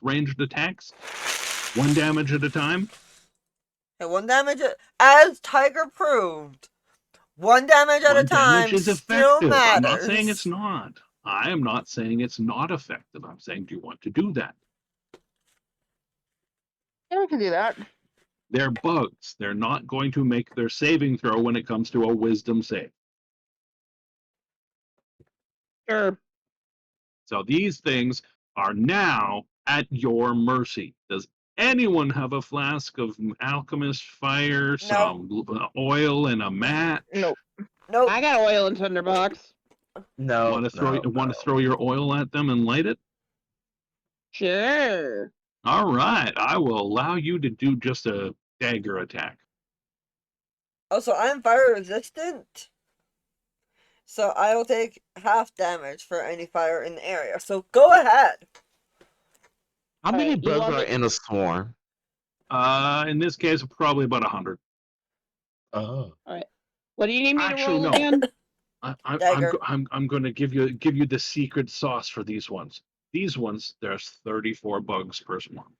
ranged attacks. 1 damage at a time. And 1 damage, as Tiger proved. 1 damage at a 1 damage time is still effective. I'm not matters. saying it's not. I am not saying it's not effective. I'm saying, do you want to do that? Yeah, we can do that. They're bugs. They're not going to make their saving throw when it comes to a wisdom save. Sure. So these things are now at your mercy. Does anyone have a flask of alchemist fire, some oil, and a match? Nope. Nope. I got oil in Tinderbox. No. Want to throw your oil at them and light it? Sure. All right, I will allow you to do just a dagger attack. Also, I'm fire resistant. So I will take half damage for any fire in the area. So go ahead. How many Alright, you bugs want are me- in a swarm? In this case, probably about 100. Oh. Alright. What do you need me Actually, to roll no. again? Dagger. I'm going to give you the secret sauce for these ones. These ones, there's 34 bugs per swarm.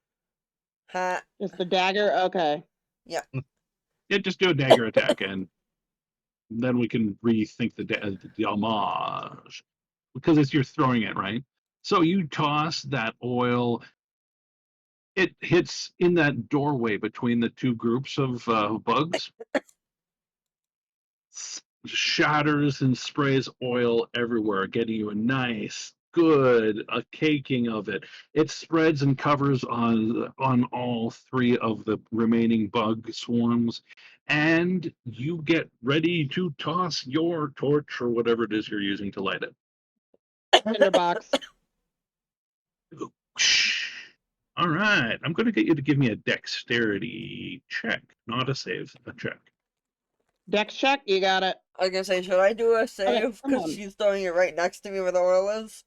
Ha. Just the dagger? Okay. Yeah. Yeah, just do a dagger attack, and then we can rethink the homage, because it's you're throwing it, right? So you toss that oil. It hits in that doorway between the two groups of bugs, shatters and sprays oil everywhere, getting you a nice, good caking of it. It spreads and covers on all 3 of the remaining bug swarms, and you get ready to toss your torch or whatever it is you're using to light it. Tinderbox. All right, I'm going to get you to give me a dexterity check, not a save, a check. Dex check? You got it. I was gonna say, should I do a save? come Because on. she's throwing it right next to me where the oil is.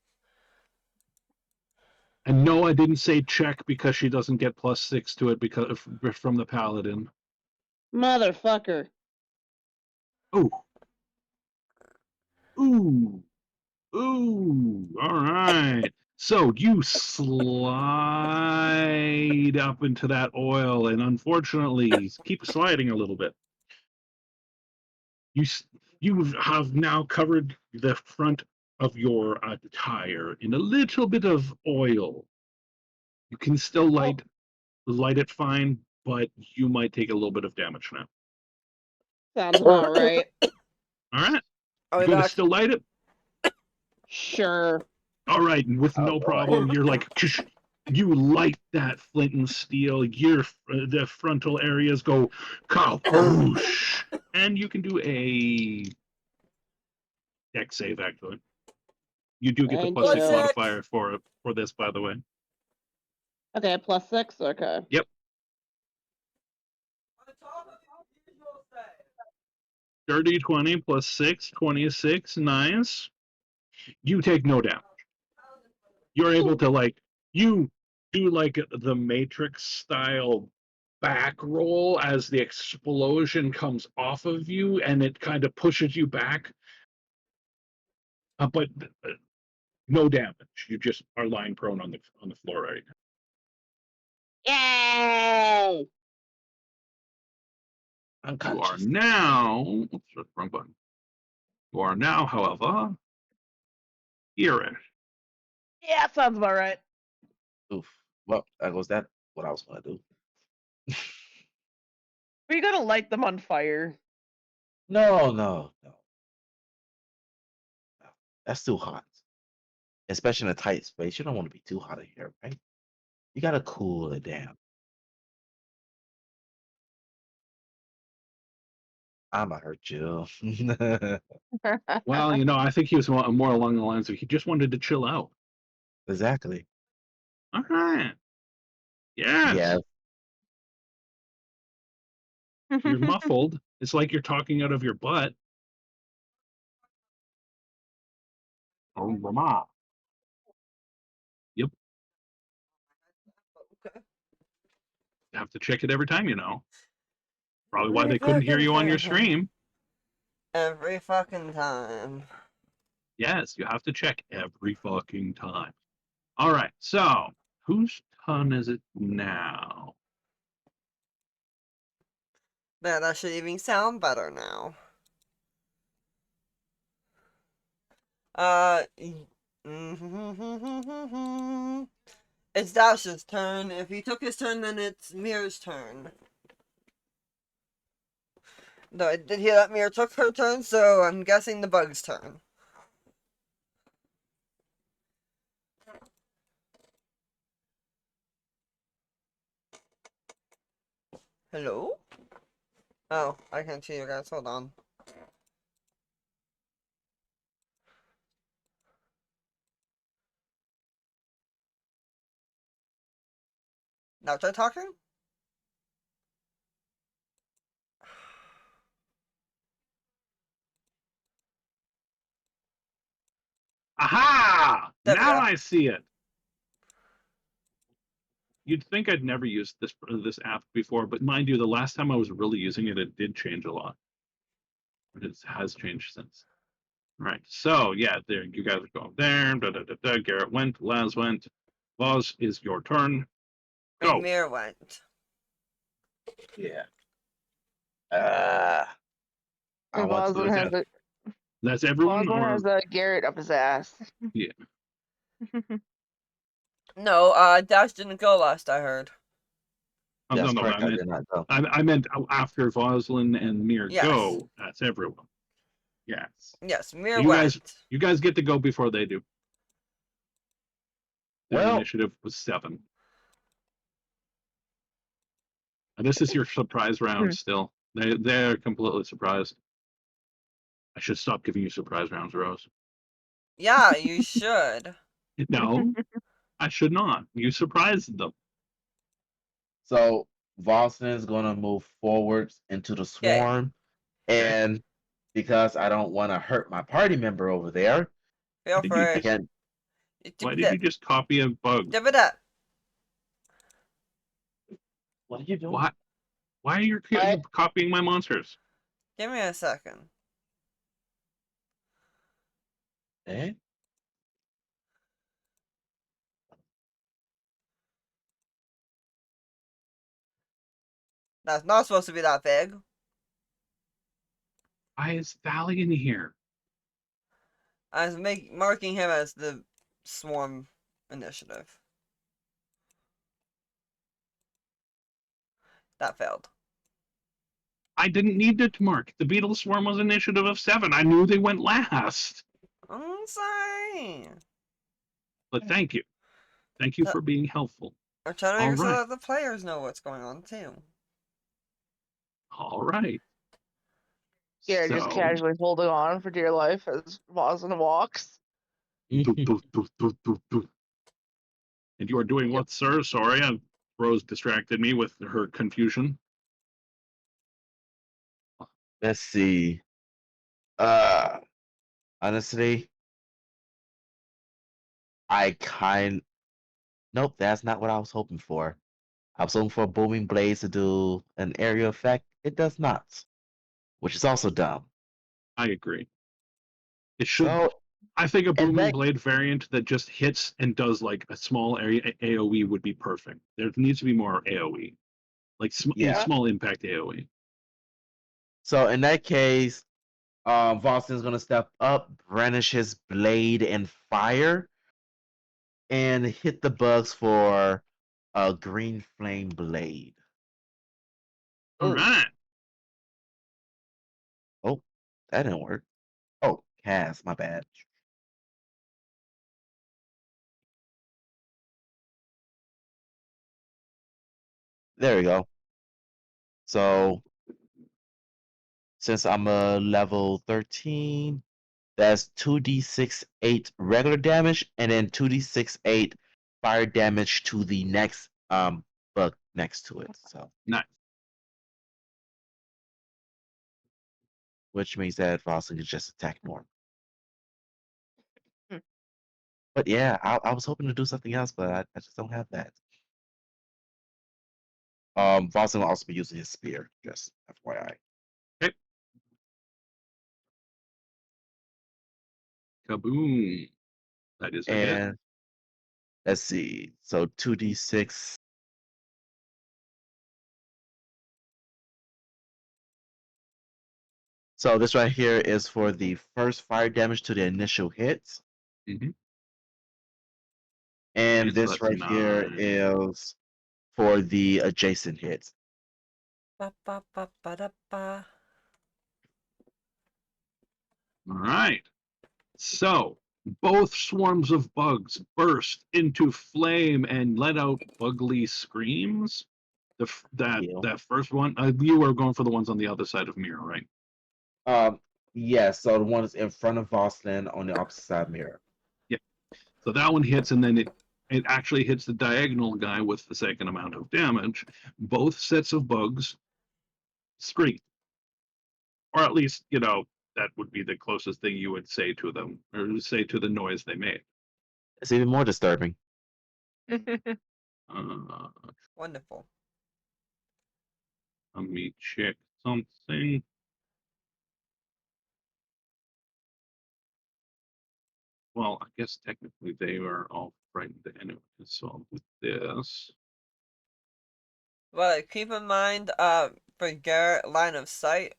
And no, I didn't say check because she doesn't get +6 to it because from the paladin. Motherfucker. Ooh. Ooh. Ooh. All right. So you slide up into that oil, and unfortunately, keep sliding a little bit. You have now covered the front of your tire in a little bit of oil. You can still light it fine, but you might take a little bit of damage now. Sounds about right. All right. Are You we going to back? still light it? Sure. All right, and with no problem, you're like, you light that flint and steel. The frontal areas go kaboosh, and you can do a dex save. Actually, you do get the Thank +6 you. modifier for this, by the way. Okay, +6? Okay. Yep. Dirty 20 plus 6, 26. Nice. You take no damage. You're able to you do the Matrix style back roll as the explosion comes off of you, and it kind of pushes you back. But no damage. You just are lying prone on the floor right now. Yay! You are now. Oops, wrong button. You are now, however, here. Yeah, sounds about right. Oof. Well, that goes that. What I was gonna do. We're gonna light them on fire. No. That's too hot. Especially in a tight space. You don't want to be too hot in here, right? You gotta cool it down. I'ma hurt you. Well, I think he was more along the lines of he just wanted to chill out. Exactly. All right. Yes. Yeah. You're muffled. It's like you're talking out of your butt. Oh, mama. Yep. Okay. You have to check it every time, Probably why they couldn't hear you on your stream. Every fucking time. Yes, you have to check every fucking time. All right, so whose ton is it now? That should even sound better now. It's Dash's turn. If he took his turn, then it's Mir's turn. No, I did hear that Mir took her turn, so I'm guessing the bug's turn. Hello? Oh, I can't see you guys. Hold on. Now try talking? Aha! There we Now go. I see it. You'd think I'd never used this app before, but mind you, the last time I was really using it, it did change a lot. It has changed since. Right. So yeah, there you guys are going there. Da, da, da, da. Garrett went. Laz went. Laz is your turn. And Go. Mir went. Yeah. I And want So Boswin to. has a that's everyone, Boswin or has a Garrett up his ass. yeah. No, Dash didn't go last, I heard. Oh, no, That's no. correct. I did not go. I meant after Voslin and Mir Yes. go. That's everyone. Yes. Yes, So Mir you went. guys get to go before they do. Their Well- initiative was 7. And this is your surprise round still. They're completely surprised. I should stop giving you surprise rounds, Rose. Yeah, you should. No, I should not. You surprised them. So Boston is going to move forwards into the Yay. swarm, and because I don't want to hurt my party member over there, Feel did for you I it. can. Why did you just copy a bug? Give it up. What are you doing? Why are you copying my monsters? Give me a second. Eh? That's not supposed to be that big. Why is Valley in here? I was marking him as the swarm initiative. That failed. I didn't need it to mark. The Beetle Swarm was initiative of 7. I knew they went last. I'm sorry. But thank you. Thank you for being helpful. I'm trying to All make sure right. that the players know what's going on too. All right. Garrett just casually holding on for dear life as Boswin walks. And you are doing what, sir? Sorry, Rose distracted me with her confusion. Let's see. Honestly, nope, that's not what I was hoping for. I was hoping for booming blades to do an area effect. It does not, which is also dumb. I agree. It should. So, I think a and booming that- blade variant that just hits and does like a small area AOE would be perfect. There needs to be more AOE, like Yeah. small impact AOE. So in that case, Boston's gonna step up, brandish his blade and fire, and hit the bugs for a green flame blade. All Ooh. right. Oh, that didn't work. Oh, Cass, my bad. There we go. So since I'm a level 13, that's 2d6 8 regular damage, and then 2d6 8 fire damage to the next bug next to it. So Nice. which means that Boston can just attack normal. Hmm. But yeah, I was hoping to do something else, but I just don't have that. Boston will also be using his spear, just FYI. Okay. Kaboom. That is a hit. And Let's see. So 2d6. So this right here is for the first fire damage to the initial hit. Mhm. And Okay, so this that's right here 9. is for the adjacent hit. Ba, ba, ba, ba, da, ba. All right. So both swarms of bugs burst into flame and let out bugly screams. Heal. That first one, you were going for the ones on the other side of mirror, right? Yes, so the one is in front of Voslin on the opposite side mirror. Yeah. So that one hits, and then it actually hits the diagonal guy with the second amount of damage. Both sets of bugs scream, or at least that would be the closest thing you would say to them, or say to the noise they made. It's even more disturbing. Uh, Wonderful. Let me check something. Well, I guess technically they are all frightened anyway. So with this, Well, keep in mind, for Garrett, line of sight,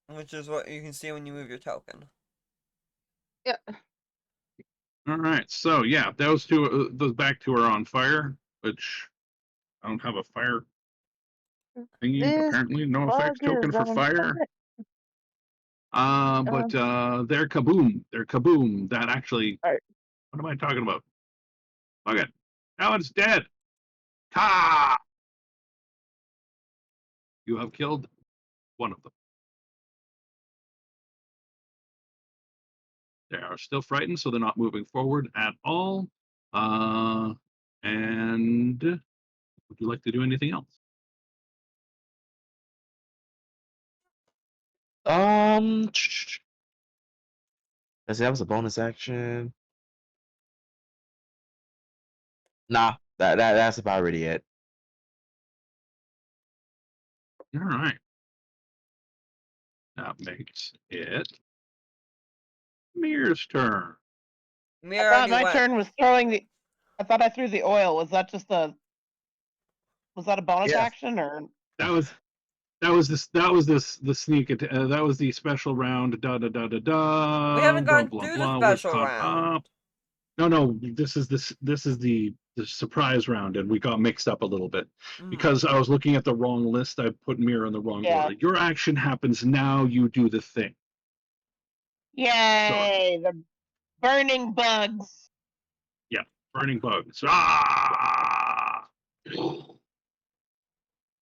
which is what you can see when you move your token. Yeah. all right. So yeah, those two, those back two are on fire, which I don't have a fire thingy. This Apparently, no bug effects token is for on fire. fire. But they're kaboom. They're kaboom. That actually, Alright. what am I talking about? Look it. Now it's dead. Ha! You have killed one of them. They are still frightened, so they're not moving forward at all. And would you like to do anything else? Let's see, that was a bonus action. Nah, that's about already it. All right. That makes it Mir's turn. I Mirror thought already my went. turn was throwing the. I thought I threw the oil. Was that just a? Was that a bonus Yeah. action or? That was the sneak that was the special round. Da da da da da. We haven't Blah gone blah through the blah. We've special caught round. up. No, this is the surprise round, and we got mixed up a little bit because I was looking at the wrong list. I put Mirror in the wrong Yeah. order. Your action happens now. You do the thing. Yay! The burning bugs. Yeah, burning bugs. Ah!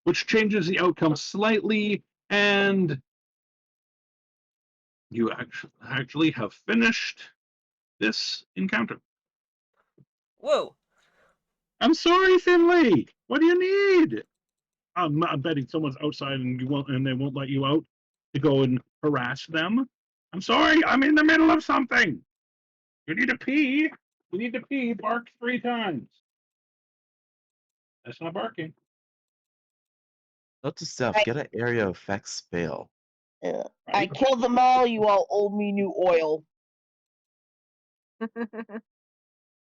Which changes the outcome slightly, and you actually have finished this encounter. Whoa. I'm sorry, Finley. What do you need? I'm betting someone's outside and they won't let you out to go and harass them. I'm sorry. I'm in the middle of something. You need to pee. You need to pee. Bark 3 times. That's not barking. Note to self, get an area effect spell. Yeah. I Right? killed them all. You all owe me new oil.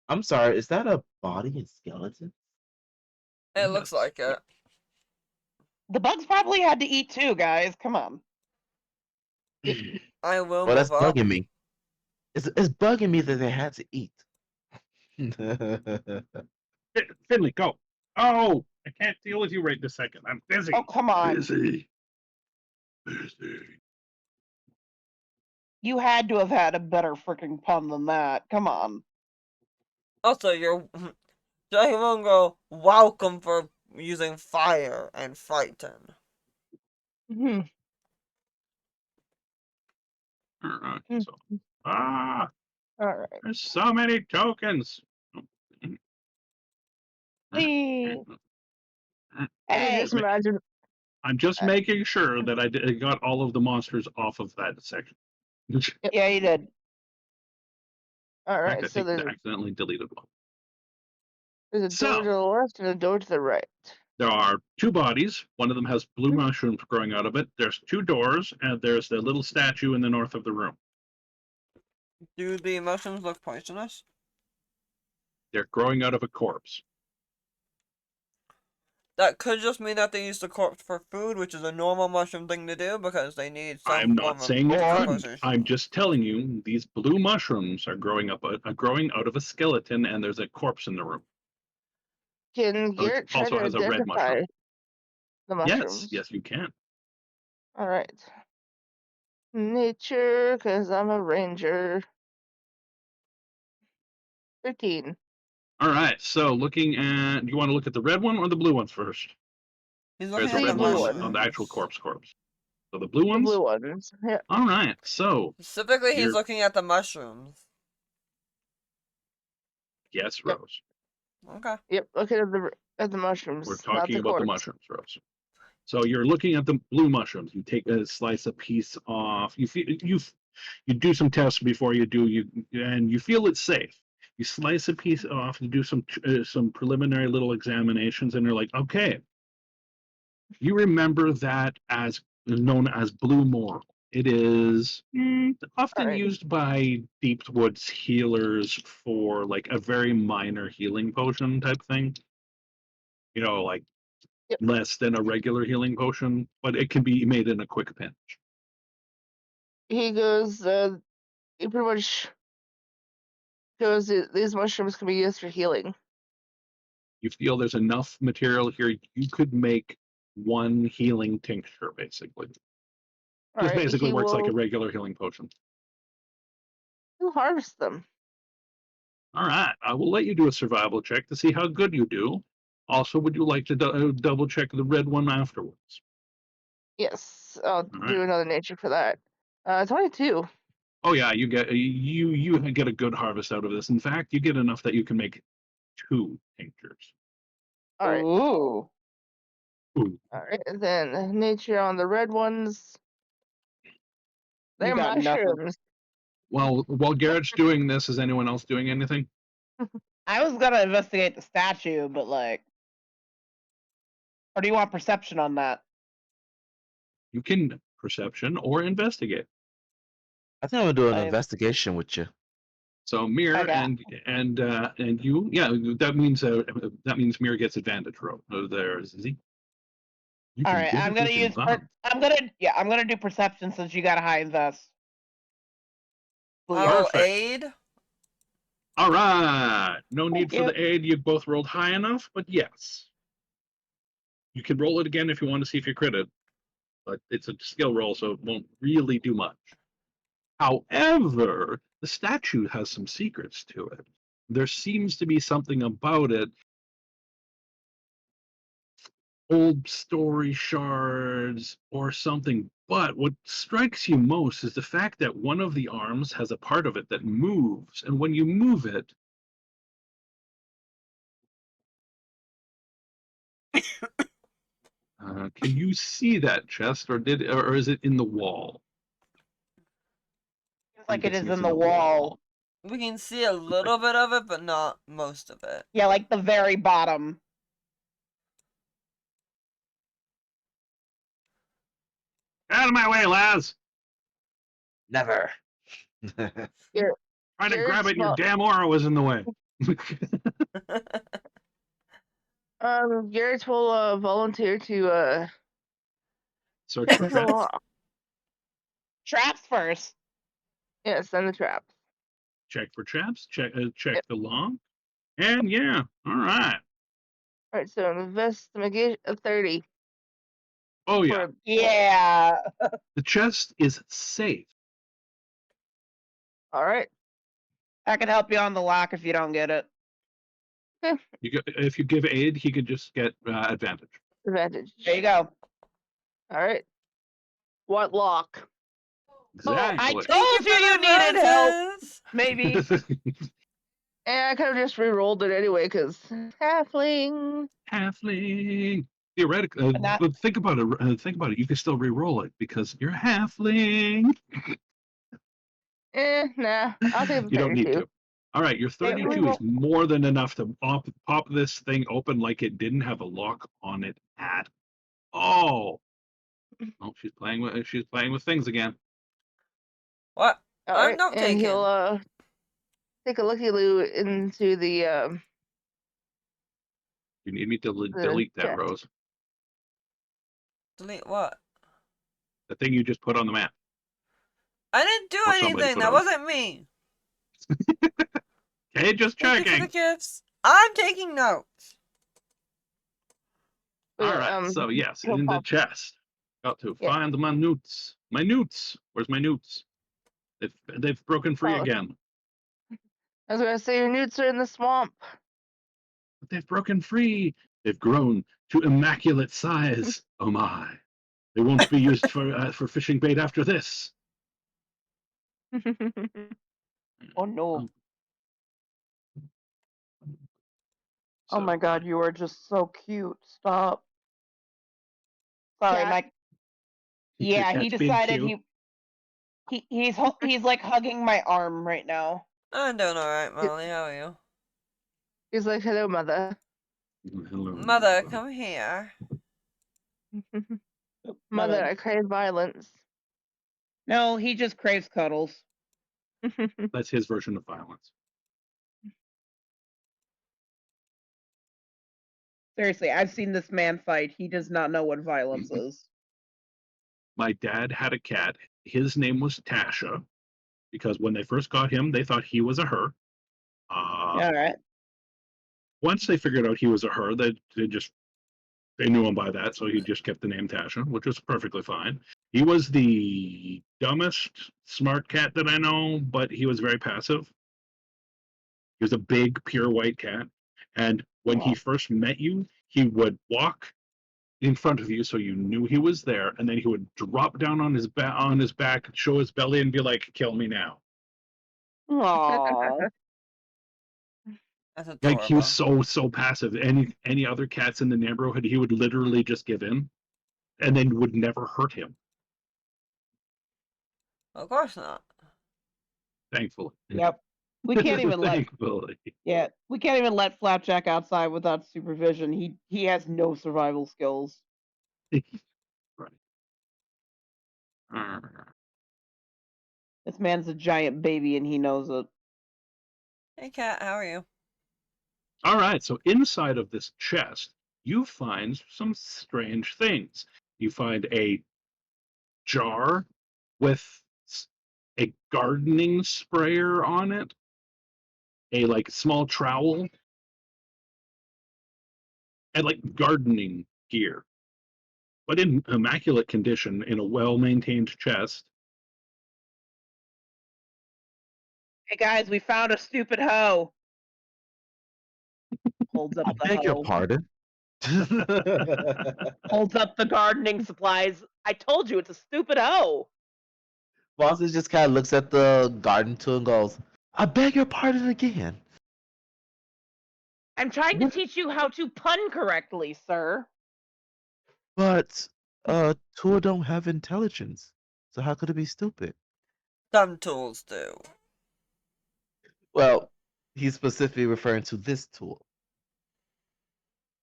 I'm sorry, is that a body and skeleton? It looks Yes. like it. The bugs probably had to eat too, guys. Come on. I will Well, that's move up. bugging me. It's bugging me that they had to eat. Finley, go. Oh, I can't deal with you right this second. I'm busy. Oh, come on. Busy. You had to have had a better freaking pun than that. Come on. Also, you're. Jackie Mungo, welcome for using fire and frighten. Hmm. All right. Hmm. So, ah, All right. there's so many tokens. Hey. Uh, Hey. Just imagine. I'm just making sure that I got all of the monsters off of that section. In Yeah, you did. All fact, right. I So think I accidentally deleted one. there's a door So to the left and a door to the right. there are 2 bodies. One of them has blue Hmm. mushrooms growing out of it. There's 2 doors, and there's the little statue in the north of the room. Do the mushrooms look poisonous? They're growing out of a corpse. That could just mean that they use the corpse for food, which is a normal mushroom thing to do because they need some I'm form not of saying it couldn't. decomposition. I'm just telling you, these blue mushrooms are growing out of a skeleton, and there's a corpse in the room. Can So it Garrett try also to has a red identify mushroom. the Yes, mushrooms? yes, you can. All right. Nature, because I'm a ranger. 13. All right. So looking at, do you want to look at the red one or the blue ones first? He's There's looking a at the red one blue on the actual mushrooms. corpse. So the blue The ones? blue ones. Yeah. All right. So, Specifically, he's you're, looking at the mushrooms. yes, Yep. Rose. Okay. Yep. Looking at the mushrooms, We're not talking the about the corpse. mushrooms, Rose. So you're looking at the blue mushrooms. You take a slice a piece off. You do some tests before you do and you feel it's safe. You slice a piece off. You do some preliminary little examinations, and they're like, okay, you remember that as known as blue moral. It is often Alright. used by deep woods healers for like a very minor healing potion type thing. Like Yep. less than a regular healing potion, but it can be made in a quick pinch. He goes, he pretty much goes, these mushrooms can be used for healing. You feel there's enough material here, you could make one healing tincture, basically. Just Alright, basically works like a regular healing potion. he'll harvest them. All right, I will let you do a survival check to see how good you do. Also, would you like to double check the red one afterwards? Yes, I'll All right. do another nature for that. 22. Oh yeah, you get a good harvest out of this. In fact, you get enough that you can make 2 tinctures. Alright. Ooh. Ooh. Alright, and then nature on the red ones. They're You got nothing. mushrooms. Well, while Garrett's doing this, is anyone else doing anything? I was gonna investigate the statue, but like, or do you want perception on that? You can perception or investigate. I think I'm gonna do an I- investigation with you. So Mir Okay. and you, yeah, that means Mir gets advantage. There's Izzy. You All can right, get I'm it gonna within use. bounds. I'm gonna do perception since you got a high invest. I will Perfect. aid. All right. No need Thank for the aid. You both rolled high enough, but yes. You can roll it again if you want to see if you crit it, but it's a skill roll, so it won't really do much. However, the statue has some secrets to it. There seems to be something about it. Old story shards or something. But what strikes you most is the fact that one of the arms has a part of it that moves, and when you move it, can you see that chest, or is it in the wall? It's like I'm it is guessing in it's the wall. We can see a little bit of it, but not most of it. Yeah, like the very bottom. Out of my way, Laz! Never. Here, Trying to Garrett's grab it, and your vol- damn aura was in the way. Garrett will volunteer to Search pick for the traps. lock. Traps first. Yeah, send the traps. Check for traps. Check Yep. the log. And yeah, all right. Alright, so investigation of 30. Oh yeah, Yeah. the chest is safe. Alright. I can help you on the lock if you don't get it. If you give aid, he could just get advantage. Advantage. There you go. Alright. What lock? Exactly. I Thank told you for you the needed help. advances. Maybe. And I could have just re-rolled it anyway, because halfling. Halfling. Theoretically, And that- but think about it. Think about it. You can still re-roll it because you're halfling. Nah. I'll take the You don't need 32. to. All right, your Hey, 32 re-roll. is more than enough to pop this thing open like it didn't have a lock on it at all. Oh, she's playing with things again. What? I'm Alright, not and taking. take a looky-loo into the You need me to delete that, chest. Rose. Delete what? The thing you just put on the map. I didn't do Or somebody anything. put That on. wasn't me. Okay, just Thank you for the checking. gifts. I'm taking notes. But All yeah, right. So yes, he'll in the pop. chest. Got to Yeah. find my newts. My newts. Where's my newts? They've broken free Oh. again. I was gonna say your newts are in the swamp. But they've broken free. They've grown to immaculate size. Oh my! They won't be used for fishing bait after this. Oh no. So, Oh my god, you are just so cute. Stop. Sorry, Cat. Mike. your Yeah, he cat's being decided cute. he's like hugging my arm right now. I'm doing alright, Molly. How are you? He's like, hello, mother. Hello, Mother, come here. Mother, I crave violence. No, he just craves cuddles. That's his version of violence. Seriously, I've seen this man fight. He does not know what violence is. My dad had a cat. His name was Tasha, because when they first got him, they thought he was a her. All right. Once they figured out he was a her, they knew him by that, so he just kept the name Tasha, which was perfectly fine. He was the dumbest smart cat that I know, but he was very passive. He was a big, pure white cat, and when he Wow. first met you, he would walk in front of you so you knew he was there, and then he would drop down on his back, show his belly, and be like, "Kill me now." Aww. That's Like he was adorable. so passive. Any other cats in the neighborhood, he would literally just give in, and then would never hurt him. Of course not. Thankfully. Yep. We can't even let Thankfully. we can't even let Flapjack outside without supervision. He has no survival skills. Right. Uh, This man's a giant baby and he knows it. Hey, cat, how are you? all right. So inside of this chest, you find some strange things. You find a jar with a gardening sprayer on it, a like small trowel, and like gardening gear, but in immaculate condition in a well-maintained chest. Hey guys, we found a stupid hoe. Holds up I the beg your hoe. pardon. Holds up the gardening supplies. I told you it's a stupid hoe. Boston just kind of looks at the garden tool and goes, "I beg your pardon again." I'm trying to What? teach you how to pun correctly, sir. But Tua don't have intelligence, so how could it be stupid? Some tools do. Well, he's specifically referring to this tool.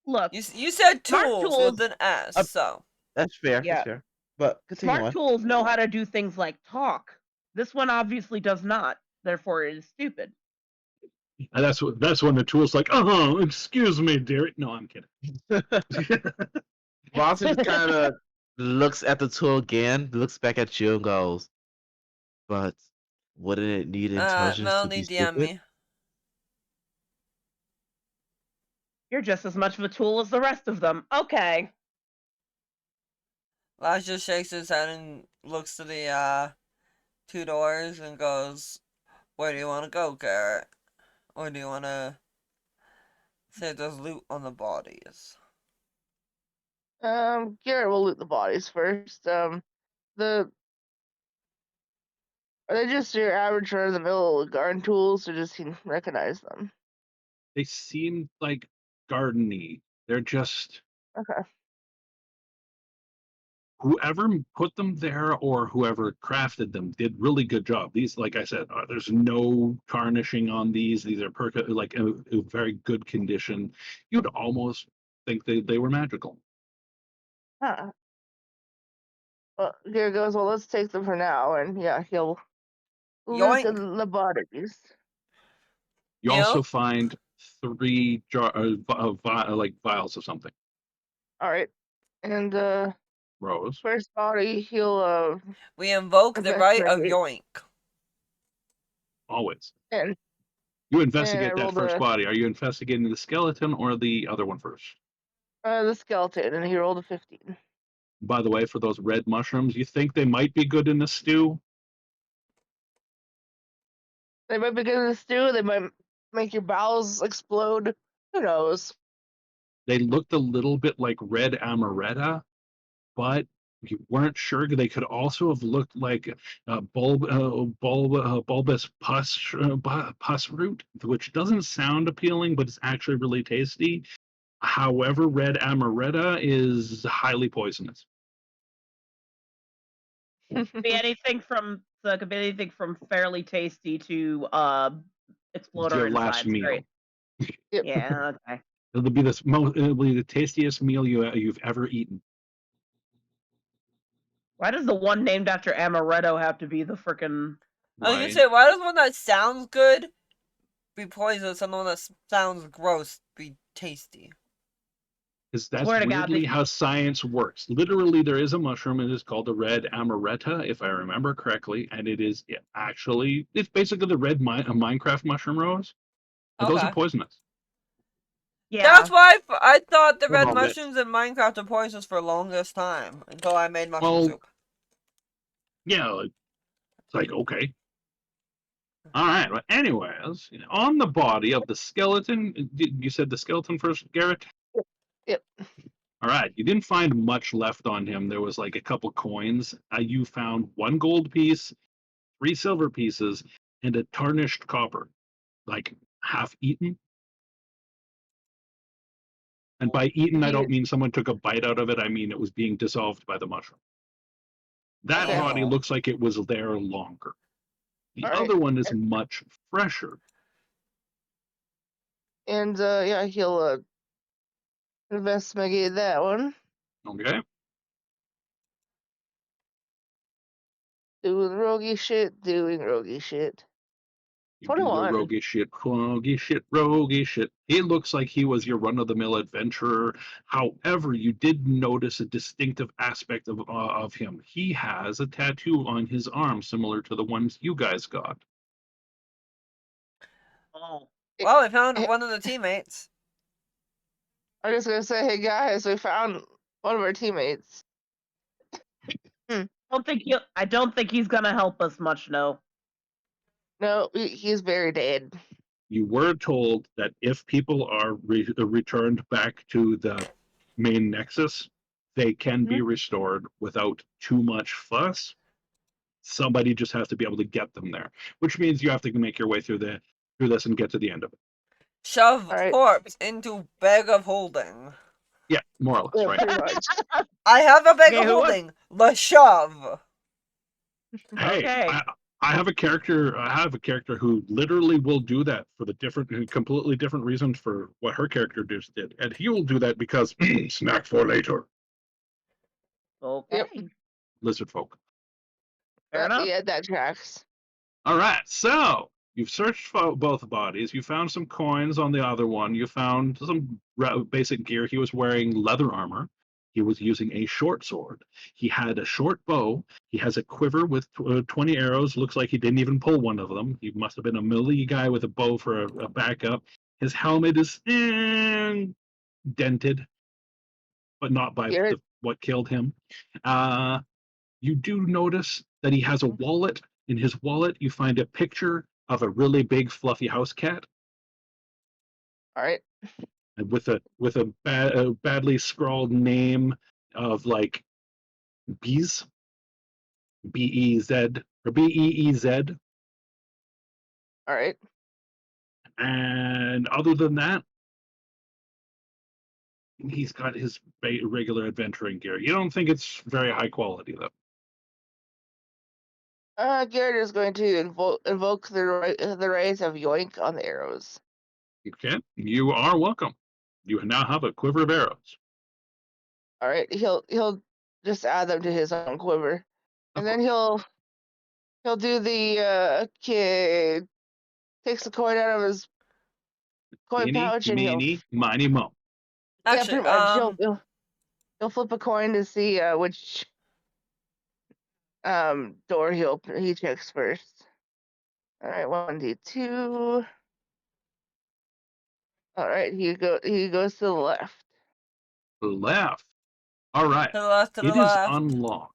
Look, You said smart tools tools. with an S, Uh, so. That's fair. Yeah. That's fair. But continue Smart on. tools know how to do things like talk. This one obviously does not. Therefore, it is stupid. And that's when the tool's like, "Oh, excuse me, dear." No, I'm kidding. Boston just kind of looks at the tool again, looks back at you, and goes, "But wouldn't it need intelligence to Melanie be DM stupid?" me. You're just as much of a tool as the rest of them. Okay. Laz just shakes his head and looks to the two doors and goes, "Where do you want to go, Garrett? Or do you want to say there's loot on the bodies?" Garrett will loot the bodies first. The Are they just your average run of the mill garden tools, or does he recognize them? They seem like gardeny. They're just Okay. whoever put them there or whoever crafted them did really good job. These, like I said, there's no tarnishing on these. These are like a very good condition. You'd almost think they were magical. Huh. Well, Garrett goes, well, let's take them for now, and yeah, he'll loot Yoink! the bodies. You Yeah. also find 3 like vials of something. All right. And Rose, first body, he'll We invoke the right of investigate. yoink. always. And You I investigate that rolled first a body. Are you investigating the skeleton or the other one first? the skeleton, and he rolled a 15. By the way, for those red mushrooms, you think they might be good in a stew? They might be good in the stew. They might make your bowels explode. Who knows? They looked a little bit like red amaretto, but you weren't sure. They could also have looked like bulbous pus root, which doesn't sound appealing, but it's actually really tasty. However, red amaretto is highly poisonous. Be anything from so it could be anything from fairly tasty to explode our Your last insides. meal. Right? Yep. Yeah. Okay. It'll be it'll be the tastiest meal you've ever eaten. Why does the one named after Amaretto have to be the frickin'? I was gonna Right? say, why does one that sounds good be poisonous and one that sounds gross be tasty? Because that's Swear to God, weirdly how science works. Literally, there is a mushroom. It is called the red amaretto, if I remember correctly, and it's basically the red Minecraft mushroom rose. But those are Okay. poisonous. Yeah. That's why I thought the A red little bit. mushrooms in Minecraft are poisonous for the longest time until I made mushroom Well, soup. Yeah, it's like okay. All right. Well, anyways, on the body of the skeleton, you said the skeleton first, Garrett? Yep. All right. You didn't find much left on him. There was like a couple coins. You found 1 gold piece, 3 silver pieces, and a tarnished copper, like half eaten. And by eaten, I He don't mean someone took a bite out of it. I mean it was being dissolved by the mushroom. That Okay. body Ew. looks like it was there longer. The All right. other one is much fresher. And yeah, he'll investigate that one. Okay. Doing roguey shit. You do your 21. roguish shit, roguish shit, roguish shit. It looks like he was your run-of-the-mill adventurer. However, you did notice a distinctive aspect of him. He has a tattoo on his arm similar to the ones you guys got. Oh. Well, we found Eh, one of the teammates. I'm just gonna say, hey guys, we found one of our teammates. I don't think he's gonna help us much. No. No, he's very dead. You were told that if people are returned back to the main nexus, they can be restored without too much fuss. Somebody just has to be able to get them there, which means you have to make your way through this and get to the end of it. Shove All right. corpse into bag of holding. Yeah, more or less, Yeah, right? pretty much. I have a bag Okay, of who wants- holding. The shove. Hey, Okay. I have a character. I have a character who literally will do that for the completely different reasons for what her character just did, and he will do that because snack for later. Okay. Yep. Lizard folk. Fair enough. Yeah, that tracks. All right, so you've searched for both bodies. You found some coins on the other one. You found some basic gear. He was wearing leather armor. He was using a short sword. He had a short bow. He has a quiver with 20 arrows. Looks like he didn't even pull one of them. He must have been a melee guy with a bow for a backup. His helmet is dented, but not by Garrett, what killed him. You do notice that he has a wallet. In his wallet, you find a picture of a really big fluffy house cat all right. and with a badly scrawled name of like Beez, B-E-Z or B-E-E-Z. All right. And other than that, he's got his regular adventuring gear. You don't think it's very high quality though. Garrett is going to invoke the rays of Yoink on the arrows. Okay, you are welcome. You now have a quiver of arrows. All right. He'll just add them to his own quiver, and then he'll do the kid takes the coin out of his coin Eeny, pouch, and meeny, miny, mo. yeah, Actually, pretty much he'll flip a coin to see which door he checks first. All right, 1d2. All right, he goes to the left. Left. All right. to the left, to the It is left. unlocked.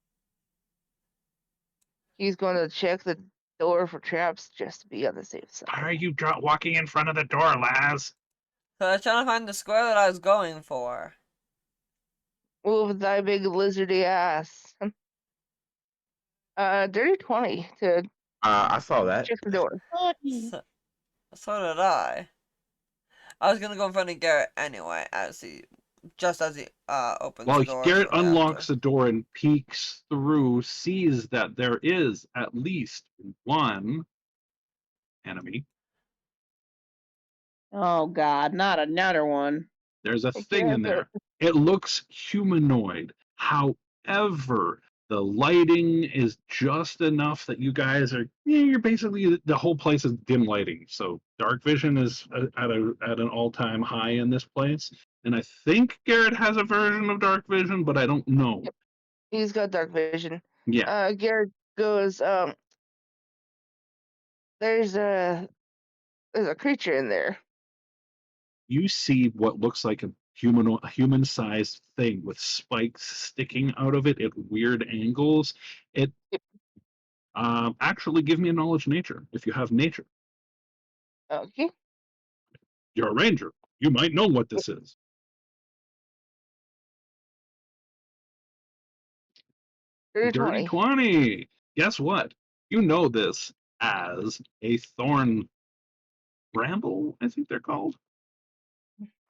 He's going to check the door for traps just to be on the safe side. Why are you walking in front of the door, Laz? So I was trying to find the square that I was going for. Move thy big lizardy ass. Dirty 20 to I saw that. check the door. So did I. I was gonna go in front of Garrett anyway, just as he opens Well, the door Garrett shortly unlocks after. the door and peeks through, sees that there is at least one enemy. Oh God, not another one. There's a Hey, thing in Garrett, there. It looks humanoid. However, the lighting is just enough that you guys are, you're basically, the whole place is dim lighting. So dark vision is at an all-time high in this place. And I think Garrett has a version of dark vision, but I don't know. Yep. He's got dark vision. Yeah. Garrett goes, there's a creature in there. You see what looks like a human-sized thing with spikes sticking out of it at weird angles. It actually, give me a knowledge nature if you have nature. Okay. You're a ranger. You might know what this is. Dirty 20. 20. Guess what? You know this as a thorn bramble, I think they're called.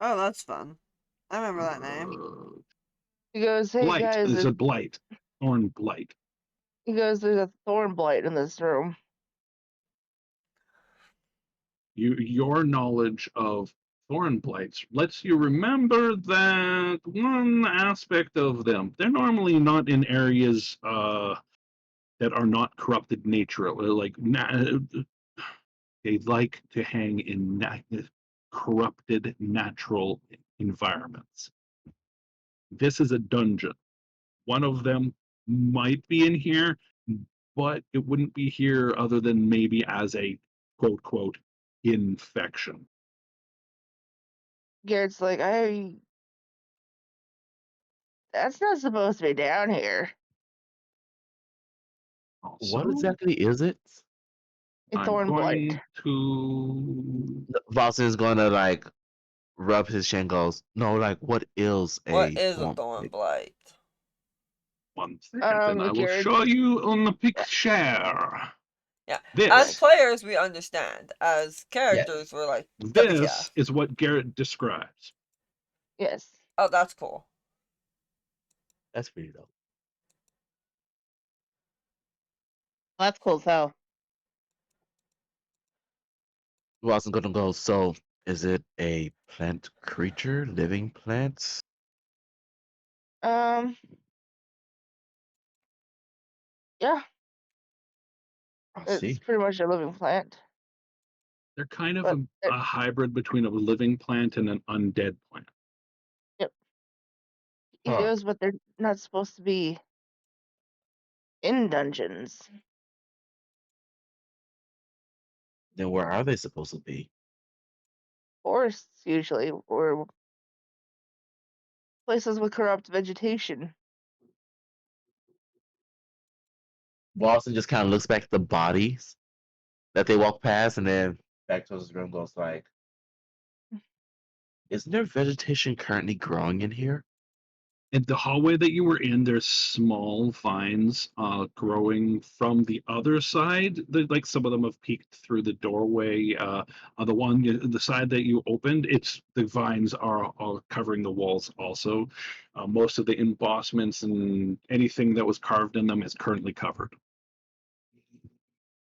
Oh, that's fun. I remember that name. He goes, hey Blight. guys, It's a blight. Thorn blight. he goes, there's a thorn blight in this room. Your knowledge of thorn blights lets you remember that one aspect of them, they're normally not in areas that are not corrupted nature, like they like to hang in corrupted natural environments. This is a dungeon. One of them might be in here, but it wouldn't be here other than maybe as a quote quote infection. Garrett's like, that's not supposed to be down here. Also, What exactly is it? A I'm thorn blight. going to. Boston is gonna like rub his chin. Goes, no, like what is What a is a thorn thorn blight? blight? 1 second, and I will Garrett, show you on the picture. Yeah. As This, players, we understand. As Yeah. characters, we're like, this WTF. is what Garrett describes. yes. Oh, that's cool. That's pretty dope. That's cool as hell. Boston's gonna go. So, is it a plant creature, living plant? Yeah, I it's see. pretty much a living plant. They're kind of But a hybrid between a living plant and an undead plant. he Huh. goes, but they're not supposed to be in dungeons. Then where are they supposed to be? Forests usually, or places with corrupt vegetation. Boston just kind of looks back at the bodies that they walk past, and then back towards his room. Goes like, "Isn't there vegetation currently growing in here?" In the hallway that you were in, there's small vines growing from the other side. Like some of them have peeked through the doorway. The side that you opened, it's the vines are covering the walls also. Most of the embossments and anything that was carved in them is currently covered.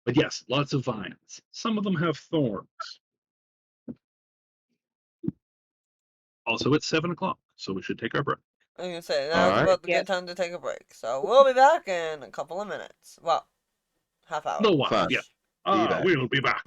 But yes, lots of vines. Some of them have thorns. Also, it's 7 o'clock, so we should take our break. I was gonna say, All now's right. about the Yeah. good time to take a break. So we'll be back in a couple of minutes. Well, half hour. No while, Fine. yeah. Be back. We'll be back.